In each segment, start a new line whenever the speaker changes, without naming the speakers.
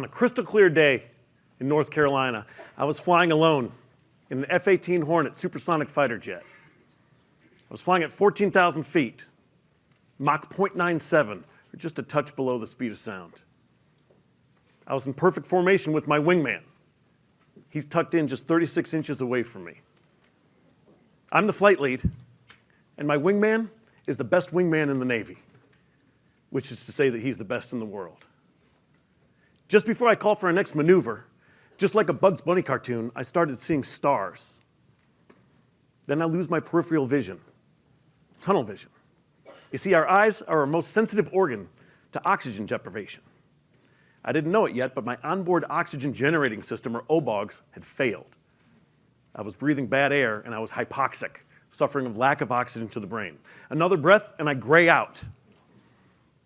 on a crystal clear day in North Carolina, I was flying alone in an F-18 Hornet supersonic fighter jet. I was flying at 14,000 feet, Mach 0.97, or just a touch below the speed of sound. I was in perfect formation with my wingman. He's tucked in just 36 inches away from me. I'm the flight lead, and my wingman is the best wingman in the Navy, which is to say that he's the best in the world. Just before I call for our next maneuver, just like a Bugs Bunny cartoon, I started seeing stars. Then I lose my peripheral vision, tunnel vision. You see, our eyes are our most sensitive organ to oxygen deprivation. I didn't know it yet, but my onboard oxygen generating system, or OBOGs, had failed. I was breathing bad air, and I was hypoxic, suffering of lack of oxygen to the brain. Another breath, and I gray out.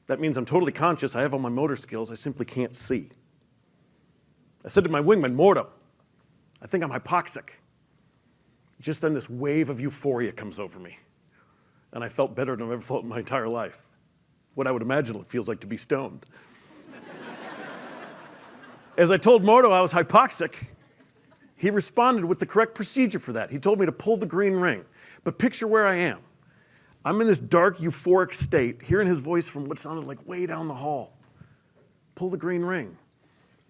That means I'm totally conscious, I have all my motor skills, I simply can't see. I said to my wingman, Mordo, I think I'm hypoxic. Just then this wave of euphoria comes over me, and I felt better than I've ever felt in my entire life. What I would imagine it feels like to be stoned. As I told Mordo I was hypoxic, he responded with the correct procedure for that. He told me to pull the green ring. But picture where I am. I'm in this dark, euphoric state, hearing his voice from what sounded like way down the hall. Pull the green ring.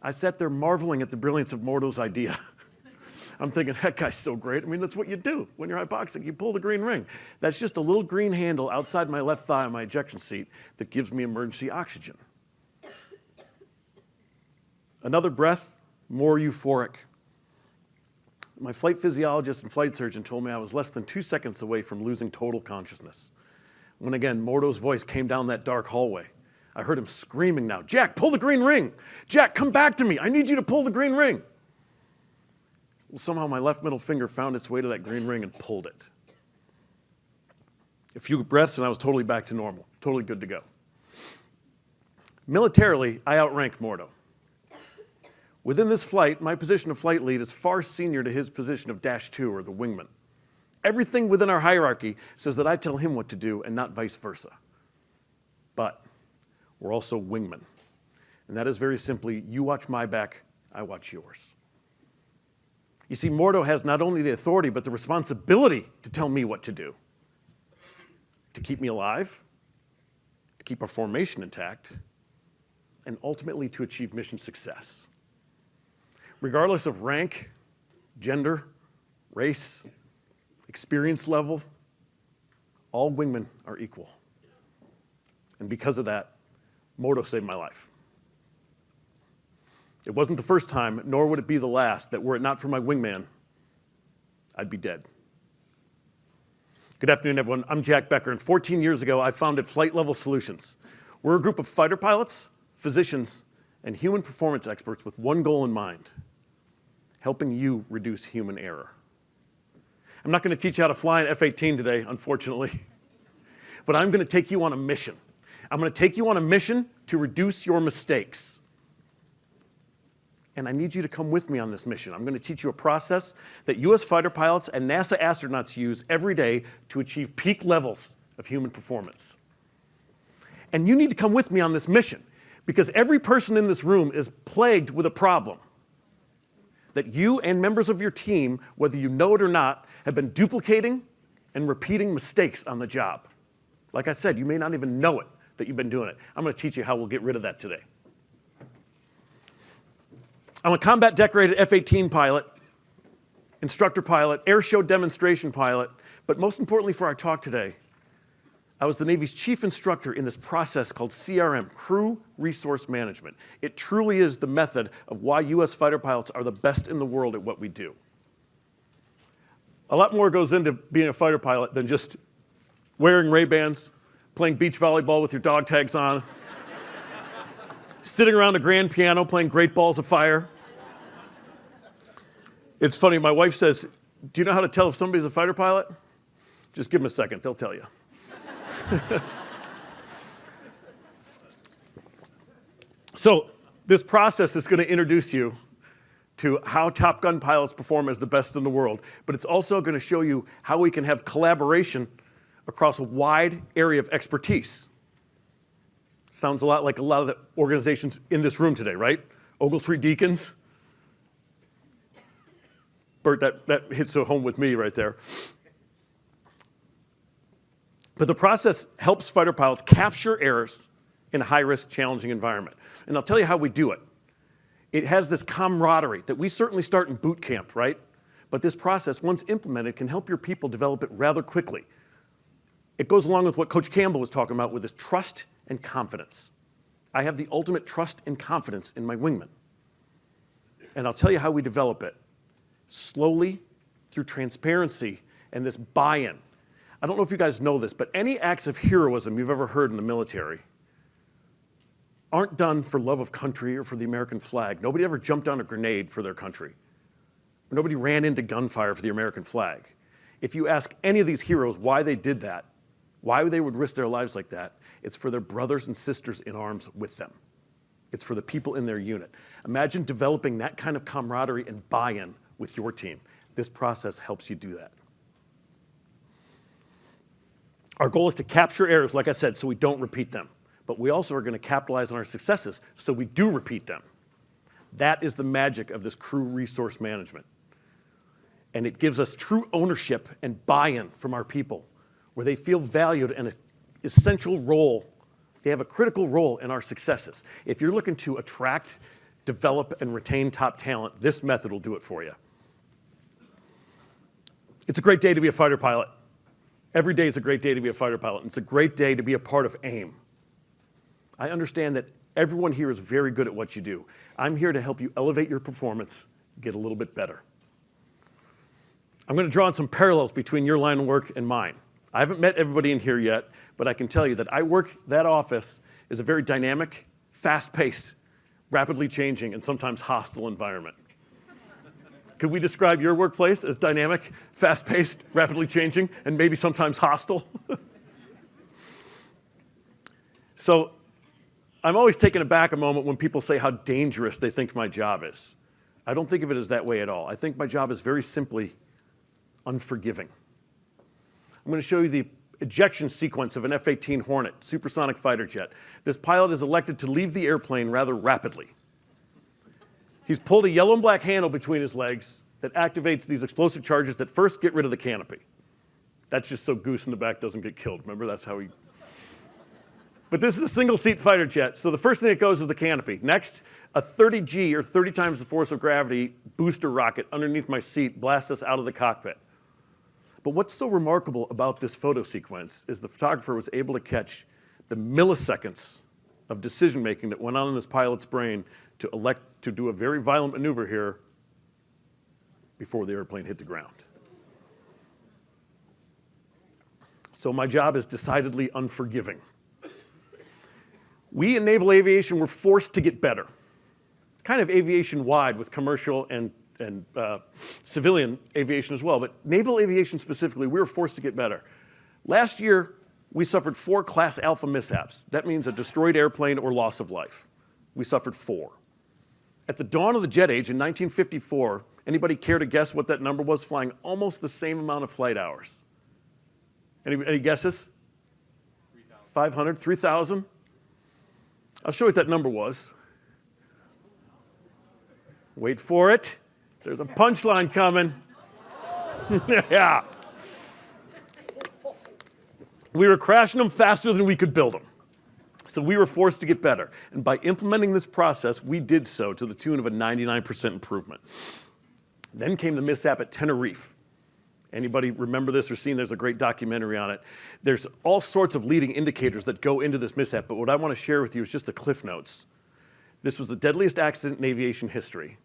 I sat there marveling at the brilliance of Mordo's idea. I'm thinking, that guy's so great. I mean, that's what you do when you're hypoxic. You pull the green ring. That's just a little green handle outside my left thigh on my ejection seat that gives me emergency oxygen. Another breath, more euphoric. My flight physiologist and flight surgeon told me I was less than 2 seconds away from losing total consciousness. When again, Mordo's voice came down that dark hallway. I heard him screaming now, Jack, pull the green ring. Jack, come back to me. I need you to pull the green ring. Well, somehow my left middle finger found its way to that green ring and pulled it. A few breaths and I was totally back to normal, totally good to go. Militarily, I outranked Mordo. Within this flight, my position of flight lead is far senior to his position of Dash 2, or the wingman. Everything within our hierarchy says that I tell him what to do and not vice versa. But we're also wingmen. And that is very simply, you watch my back, I watch yours. You see, Mordo has not only the authority, but the responsibility to tell me what to do. To keep me alive, to keep our formation intact, and ultimately to achieve mission success. Regardless of rank, gender, race, experience level, all wingmen are equal. And because of that, Mordo saved my life. It wasn't the first time, nor would it be the last, that were it not for my wingman, I'd be dead. Good afternoon, everyone. I'm Jack Becker, and 14 years ago, I founded Flight Level Solutions. We're a group of fighter pilots, physicians, and human performance experts with one goal in mind: helping you reduce human error. I'm not going to teach you how to fly an F-18 today, unfortunately, but I'm going to take you on a mission. I'm going to take you on a mission to reduce your mistakes. And I need you to come with me on this mission. I'm going to teach you a process that US fighter pilots and NASA astronauts use every day to achieve peak levels of human performance. And you need to come with me on this mission, because every person in this room is plagued with a problem that you and members of your team, whether you know it or not, have been duplicating and repeating mistakes on the job. Like I said, you may not even know it that you've been doing it. I'm going to teach you how we'll get rid of that today. I'm a combat decorated F-18 pilot, instructor pilot, air show demonstration pilot, but most importantly for our talk today, I was the Navy's chief instructor in this process called CRM, Crew Resource Management. It truly is the method of why US fighter pilots are the best in the world at what we do. A lot more goes into being a fighter pilot than just wearing Ray-Bans, playing beach volleyball with your dog tags on, sitting around a grand piano playing Great Balls of Fire. It's funny, my wife says, do you know how to tell if somebody's a fighter pilot? Just give them a second, they'll tell you. So this process is going to introduce you to how Top Gun pilots perform as the best in the world, but it's also going to show you how we can have collaboration across a wide area of expertise. Sounds a lot like a lot of the organizations in this room today, right? Ogletree Deacons. Bert, that hits home with me right there. But the process helps fighter pilots capture errors in a high-risk, challenging environment. And I'll tell you how we do it. It has this camaraderie that we certainly start in boot camp, right? But this process, once implemented, can help your people develop it rather quickly. It goes along with what Coach Campbell was talking about with this trust and confidence. I have the ultimate trust and confidence in my wingman. And I'll tell you how we develop it. Slowly, through transparency and this buy-in. I don't know if you guys know this, but any acts of heroism you've ever heard in the military aren't done for love of country or for the American flag. Nobody ever jumped on a grenade for their country. Nobody ran into gunfire for the American flag. If you ask any of these heroes why they did that, why they would risk their lives like that, it's for their brothers and sisters in arms with them. It's for the people in their unit. Imagine developing that kind of camaraderie and buy-in with your team. This process helps you do that. Our goal is to capture errors, like I said, so we don't repeat them. But we also are going to capitalize on our successes so we do repeat them. That is the magic of this crew resource management. And it gives us true ownership and buy-in from our people, where they feel valued and an essential role. They have a critical role in our successes. If you're looking to attract, develop, and retain top talent, this method will do it for you. It's a great day to be a fighter pilot. Every day is a great day to be a fighter pilot, and it's a great day to be a part of AIM. I understand that everyone here is very good at what you do. I'm here to help you elevate your performance, get a little bit better. I'm going to draw on some parallels between your line of work and mine. I haven't met everybody in here yet, but I can tell you that that office is a very dynamic, fast-paced, rapidly changing, and sometimes hostile environment. Could we describe your workplace as dynamic, fast-paced, rapidly changing, and maybe sometimes hostile? So I'm always taken aback a moment when people say how dangerous they think my job is. I don't think of it as that way at all. I think my job is very simply unforgiving. I'm going to show you the ejection sequence of an F-18 Hornet, supersonic fighter jet. This pilot is elected to leave the airplane rather rapidly. He's pulled a yellow and black handle between his legs that activates these explosive charges that first get rid of the canopy. That's just so Goose in the back doesn't get killed. Remember, that's how he... But this is a single-seat fighter jet, so the first thing that goes is the canopy. Next, a 30G, or 30 times the force of gravity, booster rocket underneath my seat blasts us out of the cockpit. But what's so remarkable about this photo sequence is the photographer was able to catch the milliseconds of decision-making that went on in this pilot's brain to elect to do a very violent maneuver here before the airplane hit the ground. So my job is decidedly unforgiving. We in naval aviation were forced to get better, kind of aviation-wide with commercial and civilian aviation as well, but naval aviation specifically, we were forced to get better. Last year, we suffered 4 Class Alpha mishaps. That means a destroyed airplane or loss of life. We suffered 4. At the dawn of the jet age in 1954, anybody care to guess what that number was, flying almost the same amount of flight hours? Any guesses? 500, 3,000? I'll show you what that number was. Wait for it. There's a punchline coming. Yeah. We were crashing them faster than we could build them. So we were forced to get better. And by implementing this process, we did so to the tune of a 99% improvement. Then came the mishap at Tenerife. Anybody remember this or seen? There's a great documentary on it. There's all sorts of leading indicators that go into this mishap, but what I want to share with you is just the cliff notes. This was the deadliest accident in aviation history.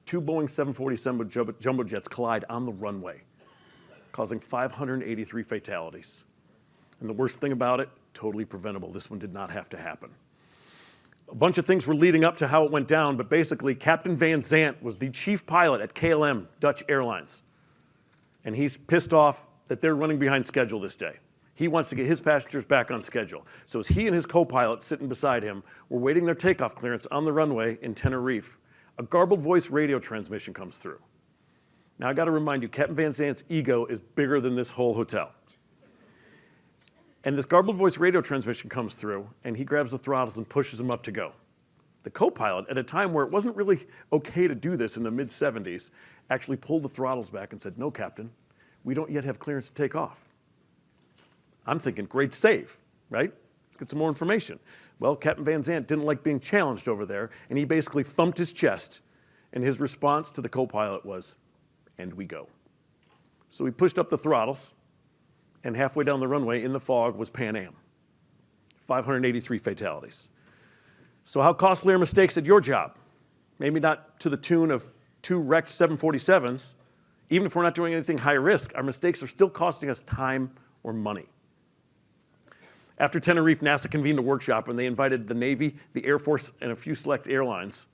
2 Boeing 747 jumbo jets collide on the runway, causing 583 fatalities. And the worst thing about it, totally preventable. This one did not have to happen. A bunch of things were leading up to how it went down, but basically Captain Van Zandt was the chief pilot at KLM, Dutch Airlines. And he's pissed off that they're running behind schedule this day. He wants to get his passengers back on schedule. So as he and his co-pilot sitting beside him were waiting their takeoff clearance on the runway in Tenerife, a garbled voice radio transmission comes through. Now I gotta remind you, Captain Van Zandt's ego is bigger than this whole hotel. And this garbled voice radio transmission comes through, and he grabs the throttles and pushes them up to go. The co-pilot, at a time where it wasn't really okay to do this in the mid-70s, actually pulled the throttles back and said, "No, Captain, we don't yet have clearance to take off." I'm thinking, great save, right? Let's get some more information. Well, Captain Van Zandt didn't like being challenged over there, and he basically thumped his chest, and his response to the co-pilot was, "And we go." So we pushed up the throttles, and halfway down the runway in the fog was Pan Am. 583 fatalities. So how costly are mistakes at your job? Maybe not to the tune of 2 wrecked 747s. Even if we're not doing anything high risk, our mistakes are still costing us time or money. After Tenerife, NASA convened a workshop, and they invited the Navy, the Air Force, and a few select airlines.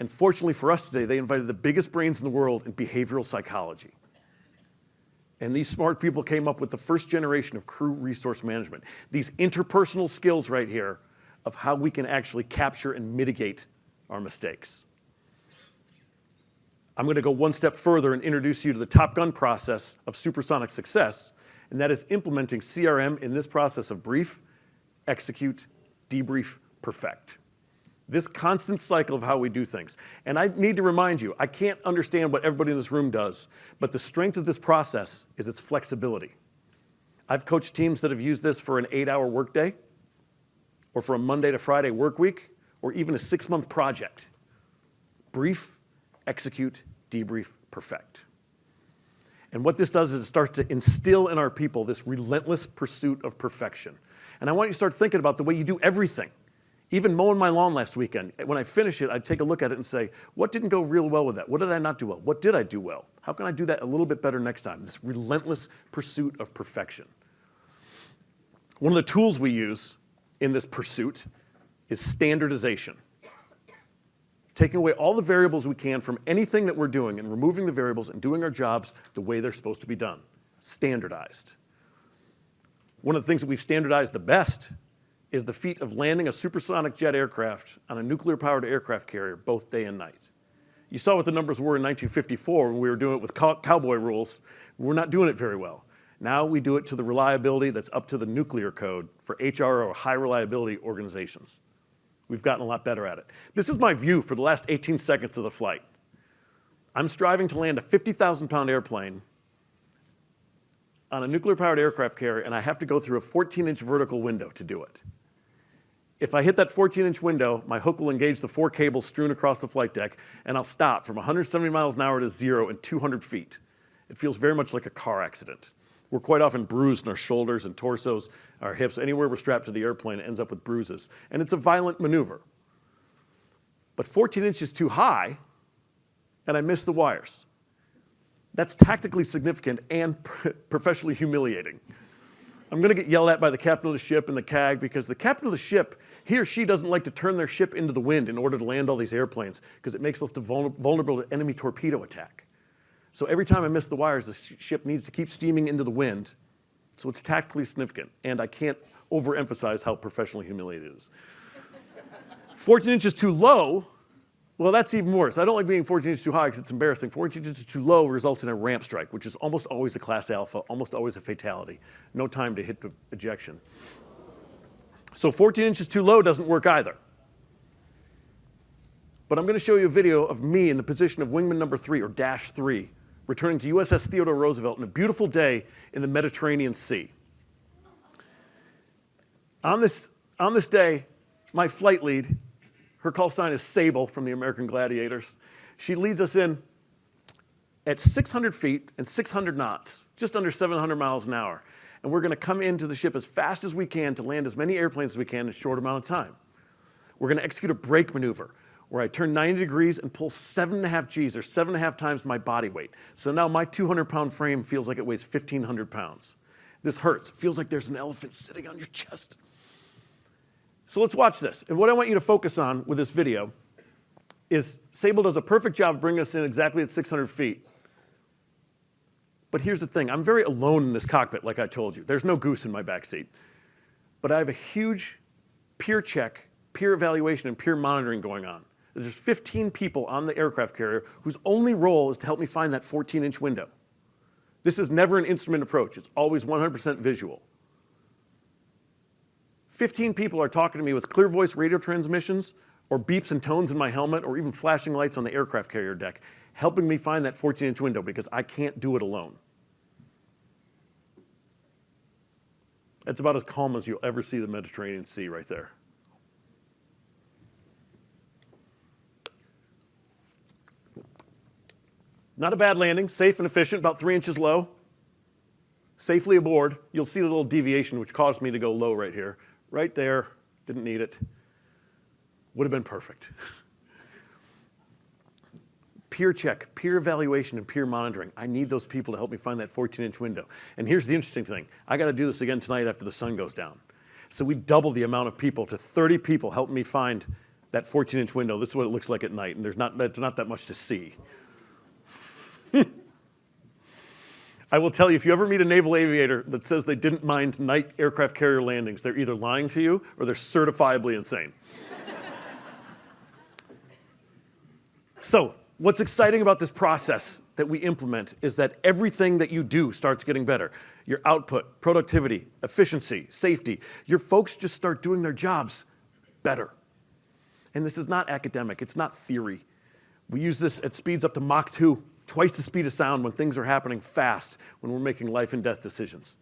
And fortunately for us today, they invited the biggest brains in the world in behavioral psychology. And these smart people came up with the first generation of crew resource management. These interpersonal skills right here of how we can actually capture and mitigate our mistakes. I'm going to go one step further and introduce you to the Top Gun process of supersonic success, and that is implementing CRM in this process of brief, execute, debrief, perfect. This constant cycle of how we do things. And I need to remind you, I can't understand what everybody in this room does, but the strength of this process is its flexibility. I've coached teams that have used this for an 8-hour workday, or for a Monday to Friday work week, or even a 6-month project. Brief, execute, debrief, perfect. And what this does is it starts to instill in our people this relentless pursuit of perfection. And I want you to start thinking about the way you do everything. Even mowing my lawn last weekend, when I finish it, I take a look at it and say, what didn't go real well with that? What did I not do well? What did I do well? How can I do that a little bit better next time? This relentless pursuit of perfection. One of the tools we use in this pursuit is standardization. Taking away all the variables we can from anything that we're doing and removing the variables and doing our jobs the way they're supposed to be done. Standardized. One of the things that we've standardized the best is the feat of landing a supersonic jet aircraft on a nuclear-powered aircraft carrier both day and night. You saw what the numbers were in 1954 when we were doing it with cowboy rules. We're not doing it very well. Now we do it to the reliability that's up to the nuclear code for HR or high reliability organizations. We've gotten a lot better at it. This is my view for the last 18 seconds of the flight. I'm striving to land a 50,000-pound airplane on a nuclear-powered aircraft carrier, and I have to go through a 14-inch vertical window to do it. If I hit that 14-inch window, my hook will engage the 4 cables strewn across the flight deck, and I'll stop from 170 miles an hour to 0 in 200 feet. It feels very much like a car accident. We're quite often bruised in our shoulders and torsos, our hips, anywhere we're strapped to the airplane, it ends up with bruises. And it's a violent maneuver. But 14 inches too high, and I miss the wires. That's tactically significant and professionally humiliating. I'm going to get yelled at by the captain of the ship and the CAG because the captain of the ship, he or she doesn't like to turn their ship into the wind in order to land all these airplanes because it makes us vulnerable to enemy torpedo attack. So every time I miss the wires, the ship needs to keep steaming into the wind. So it's tactically significant, and I can't overemphasize how professionally humiliating it is. 14 inches too low, well, that's even worse. I don't like being 14 inches too high because it's embarrassing. 14 inches too low results in a ramp strike, which is almost always a class alpha, almost always a fatality. No time to hit the ejection. So 14 inches too low doesn't work either. But I'm going to show you a video of me in the position of wingman number 3, or dash 3, returning to USS Theodore Roosevelt on a beautiful day in the Mediterranean Sea. On this day, my flight lead, her call sign is Sable from the American Gladiators. She leads us in at 600 feet and 600 knots, just under 700 miles an hour. And we're going to come into the ship as fast as we can to land as many airplanes as we can in a short amount of time. We're going to execute a brake maneuver where I turn 90 degrees and pull 7.5 Gs, or 7.5 times my body weight. So now my 200-pound frame feels like it weighs 1,500 pounds. This hurts. It feels like there's an elephant sitting on your chest. So let's watch this. And what I want you to focus on with this video is Sable does a perfect job of bringing us in exactly at 600 feet. But here's the thing. I'm very alone in this cockpit, like I told you. There's no goose in my backseat. But I have a huge peer check, peer evaluation, and peer monitoring going on. There's 15 people on the aircraft carrier whose only role is to help me find that 14-inch window. This is never an instrument approach. It's always 100% visual. 15 people are talking to me with clear voice radio transmissions or beeps and tones in my helmet, or even flashing lights on the aircraft carrier deck, helping me find that 14-inch window because I can't do it alone. That's about as calm as you'll ever see the Mediterranean Sea right there. Not a bad landing, safe and efficient, about 3 inches low. Safely aboard. You'll see the little deviation which caused me to go low right here. Right there, didn't need it. Would have been perfect. Peer check, peer evaluation, and peer monitoring. I need those people to help me find that 14-inch window. And here's the interesting thing. I got to do this again tonight after the sun goes down. So we doubled the amount of people to 30 people helping me find that 14-inch window. This is what it looks like at night, and there's not that much to see. I will tell you, if you ever meet a naval aviator that says they didn't mind night aircraft carrier landings, they're either lying to you or they're certifiably insane. So, what's exciting about this process that we implement is that everything that you do starts getting better. Your output, productivity, efficiency, safety. Your folks just start doing their jobs better. And this is not academic, it's not theory. We use this at speeds up to Mach 2. Twice the speed of sound when things are happening fast, when we're making life and death decisions.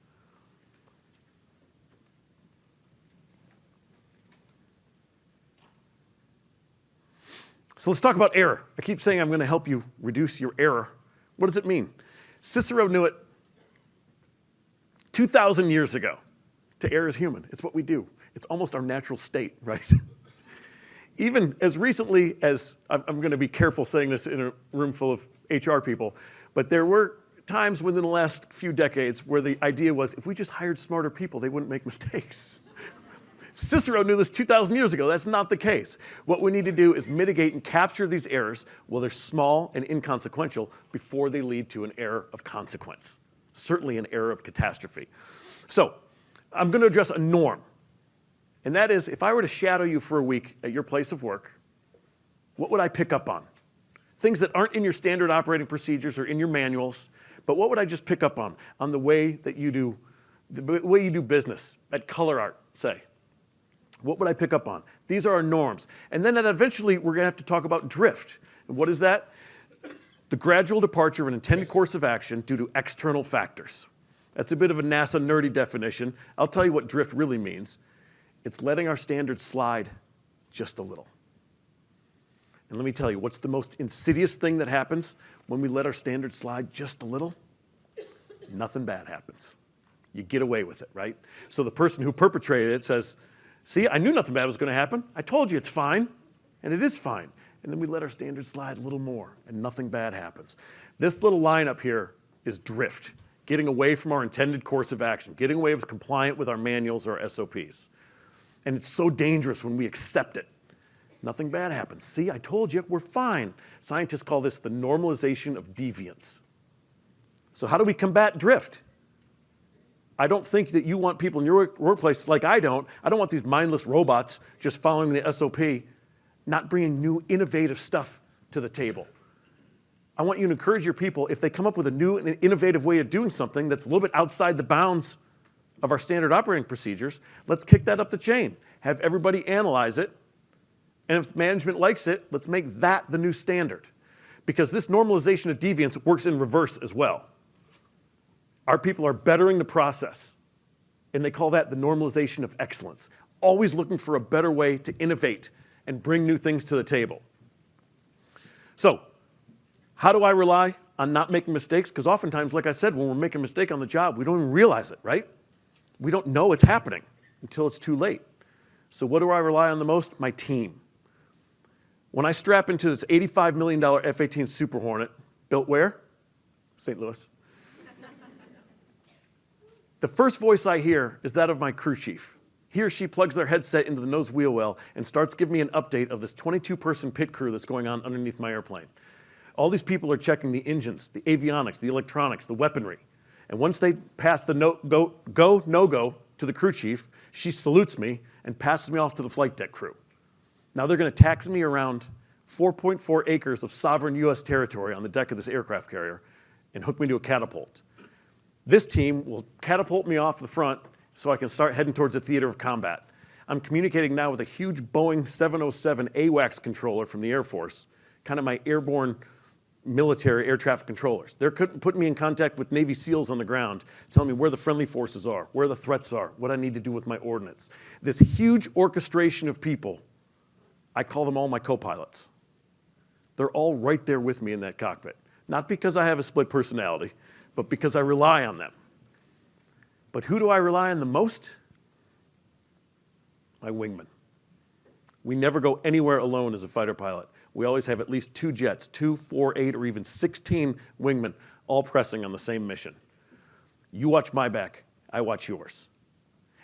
So let's talk about error. I keep saying I'm going to help you reduce your error. What does it mean? Cicero knew it 2,000 years ago. To err is human. It's what we do. It's almost our natural state, right? Even as recently as, I'm going to be careful saying this in a room full of HR people, but there were times within the last few decades where the idea was if we just hired smarter people, they wouldn't make mistakes. Cicero knew this 2,000 years ago. That's not the case. What we need to do is mitigate and capture these errors while they're small and inconsequential before they lead to an error of consequence, certainly an error of catastrophe. So I'm going to address a norm. And that is, if I were to shadow you for a week at your place of work, what would I pick up on? Things that aren't in your standard operating procedures or in your manuals, but what would I just pick up on the way that you do, the way you do business at Color Art, say? What would I pick up on? These are our norms. And then eventually, we're going to have to talk about drift. And what is that? The gradual departure of an intended course of action due to external factors. That's a bit of a NASA nerdy definition. I'll tell you what drift really means. It's letting our standards slide just a little. And let me tell you, what's the most insidious thing that happens when we let our standards slide just a little? Nothing bad happens. You get away with it, right? So the person who perpetrated it says, see, I knew nothing bad was going to happen. I told you it's fine, and it is fine. And then we let our standards slide a little more, and nothing bad happens. This little line up here is drift, getting away from our intended course of action, getting away with compliant with our manuals or our SOPs. And it's so dangerous when we accept it. Nothing bad happens. See, I told you, we're fine. Scientists call this the normalization of deviance. So how do we combat drift? I don't think that you want people in your workplace like I don't. I don't want these mindless robots just following the SOP, not bringing new innovative stuff to the table. I want you to encourage your people, if they come up with a new and innovative way of doing something that's a little bit outside the bounds of our standard operating procedures, let's kick that up the chain. Have everybody analyze it. And if management likes it, let's make that the new standard. Because this normalization of deviance works in reverse as well. Our people are bettering the process. And they call that the normalization of excellence. Always looking for a better way to innovate and bring new things to the table. So, how do I rely on not making mistakes? Because oftentimes, like I said, when we're making a mistake on the job, we don't even realize it, right? We don't know it's happening until it's too late. So what do I rely on the most? My team. When I strap into this $85 million F-18 Super Hornet, built where? St. Louis. The first voice I hear is that of my crew chief. He or she plugs their headset into the nose wheel well and starts giving me an update of this 22-person pit crew that's going on underneath my airplane. All these people are checking the engines, the avionics, the electronics, the weaponry. And once they pass the no-go to the crew chief, she salutes me and passes me off to the flight deck crew. Now they're going to taxi me around 4.4 acres of sovereign U.S. territory on the deck of this aircraft carrier and hook me to a catapult. This team will catapult me off the front so I can start heading towards the theater of combat. I'm communicating now with a huge Boeing 707 AWACS controller from the Air Force, kind of my airborne military air traffic controllers. They're putting me in contact with Navy SEALs on the ground, telling me where the friendly forces are, where the threats are, what I need to do with my ordnance. This huge orchestration of people, I call them all my co-pilots. They're all right there with me in that cockpit. Not because I have a split personality, but because I rely on them. But who do I rely on the most? My wingman. We never go anywhere alone as a fighter pilot. We always have at least 2 jets, 2, 4, 8, or even 16 wingmen, all pressing on the same mission. You watch my back, I watch yours.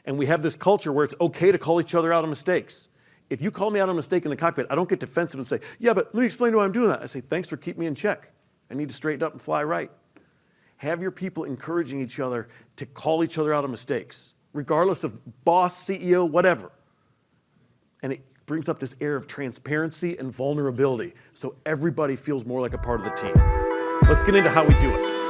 And we have this culture where it's okay to call each other out on mistakes. If you call me out on a mistake in the cockpit, I don't get defensive and say, yeah, but let me explain why I'm doing that. I say, thanks for keeping me in check. I need to straighten up and fly right. Have your people encouraging each other to call each other out on mistakes, regardless of boss, CEO, whatever. And it brings up this air of transparency and vulnerability, so everybody feels more like a part of the team. Let's get into how we do it.